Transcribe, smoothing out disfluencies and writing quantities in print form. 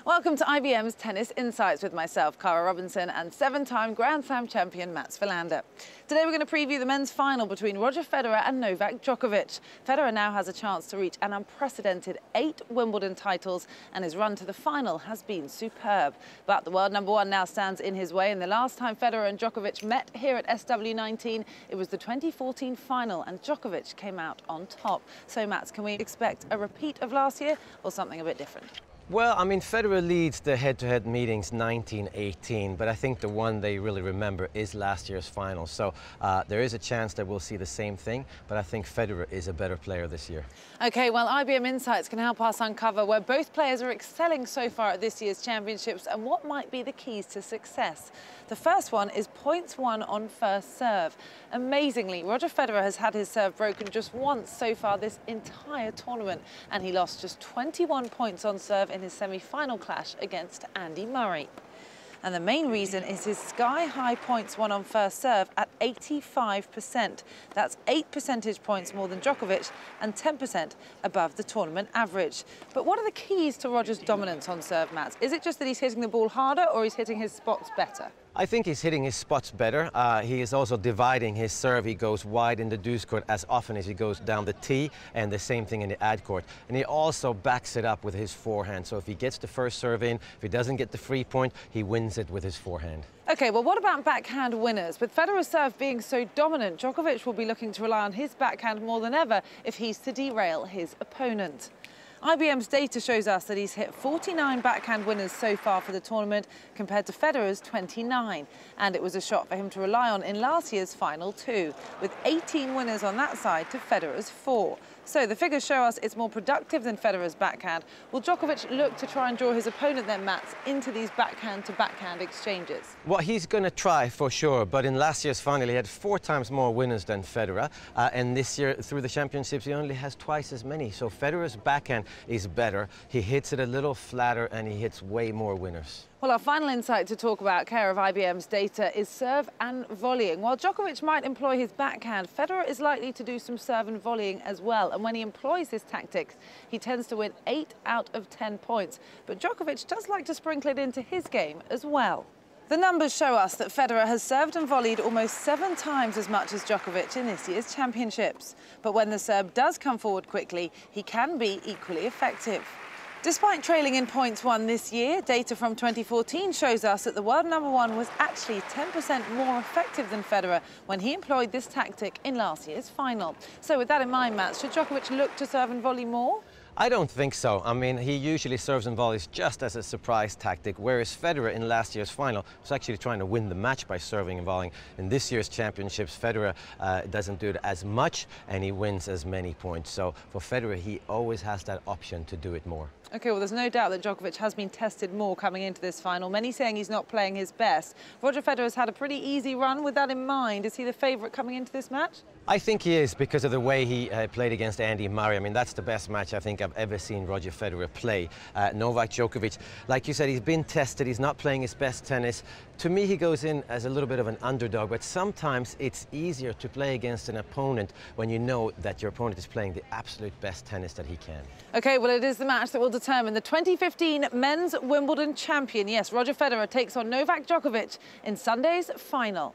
Welcome to IBM's Tennis Insights with myself, Cara, and seven-time Grand Slam champion Mats Wilander. Today we're going to preview the men's final between Roger Federer and Novak Djokovic. Federer now has a chance to reach an unprecedented 8 Wimbledon titles, and his run to the final has been superb. But the world number one now stands in his way, and the last time Federer and Djokovic met here at SW19, it was the 2014 final, and Djokovic came out on top. So Mats, can we expect a repeat of last year or something a bit different? Well, I mean, Federer leads the head-to-head meetings 19-18, but I think the one they really remember is last year's final. So there is a chance that we'll see the same thing, but I think Federer is a better player this year. OK, well, IBM Insights can help us uncover where both players are excelling so far at this year's championships and what might be the keys to success. The first one is points won on first serve. Amazingly, Roger Federer has had his serve broken just once so far this entire tournament, and he lost just 21 points on serve in his semi-final clash against Andy Murray. And the main reason is his sky-high points won on first serve at 85%. That's 8 percentage points more than Djokovic and 10% above the tournament average. But what are the keys to Roger's dominance on serve, Mats? Is it just that he's hitting the ball harder, or he's hitting his spots better? I think he's hitting his spots better. He is also dividing his serve. He goes wide in the deuce court as often as he goes down the tee, and the same thing in the ad court. And he also backs it up with his forehand. So if he gets the first serve in, if he doesn't get the free point, he wins it with his forehand. OK, well, what about backhand winners? With Federer's serve being so dominant, Djokovic will be looking to rely on his backhand more than ever if he's to derail his opponent. IBM's data shows us that he's hit 49 backhand winners so far for the tournament compared to Federer's 29. And it was a shot for him to rely on in last year's final too, with 18 winners on that side to Federer's 4. So the figures show us it's more productive than Federer's backhand. Will Djokovic look to try and draw his opponent then, Mats, into these backhand-to-backhand exchanges? Well, he's going to try for sure, but in last year's final he had 4 times more winners than Federer, and this year through the championships he only has twice as many. So Federer's backhand is better. He hits it a little flatter and he hits way more winners. Well, our final insight to talk about, Cara of IBM's data, is serve and volleying. While Djokovic might employ his backhand, Federer is likely to do some serve and volleying as well. And when he employs his tactics, he tends to win 8 out of 10 points. But Djokovic does like to sprinkle it into his game as well. The numbers show us that Federer has served and volleyed almost 7 times as much as Djokovic in this year's championships. But when the Serb does come forward quickly, he can be equally effective. Despite trailing in points won this year, data from 2014 shows us that the world number one was actually 10% more effective than Federer when he employed this tactic in last year's final. So with that in mind, Mats, should Djokovic look to serve and volley more? I don't think so. I mean, he usually serves and volleys just as a surprise tactic, whereas Federer in last year's final was actually trying to win the match by serving and volleying. In this year's championships, Federer doesn't do it as much, and he wins as many points. So for Federer, he always has that option to do it more. OK, well, there's no doubt that Djokovic has been tested more coming into this final, many saying he's not playing his best. Roger Federer has had a pretty easy run. With that in mind, is he the favourite coming into this match? I think he is, because of the way he played against Andy Murray. I mean, that's the best match I think I've ever seen Roger Federer play. Novak Djokovic, like you said, he's been tested. He's not playing his best tennis. To me, he goes in as a little bit of an underdog, but sometimes it's easier to play against an opponent when you know that your opponent is playing the absolute best tennis that he can. OK, well, it is the match that will determine the 2015 men's Wimbledon champion. Yes, Roger Federer takes on Novak Djokovic in Sunday's final.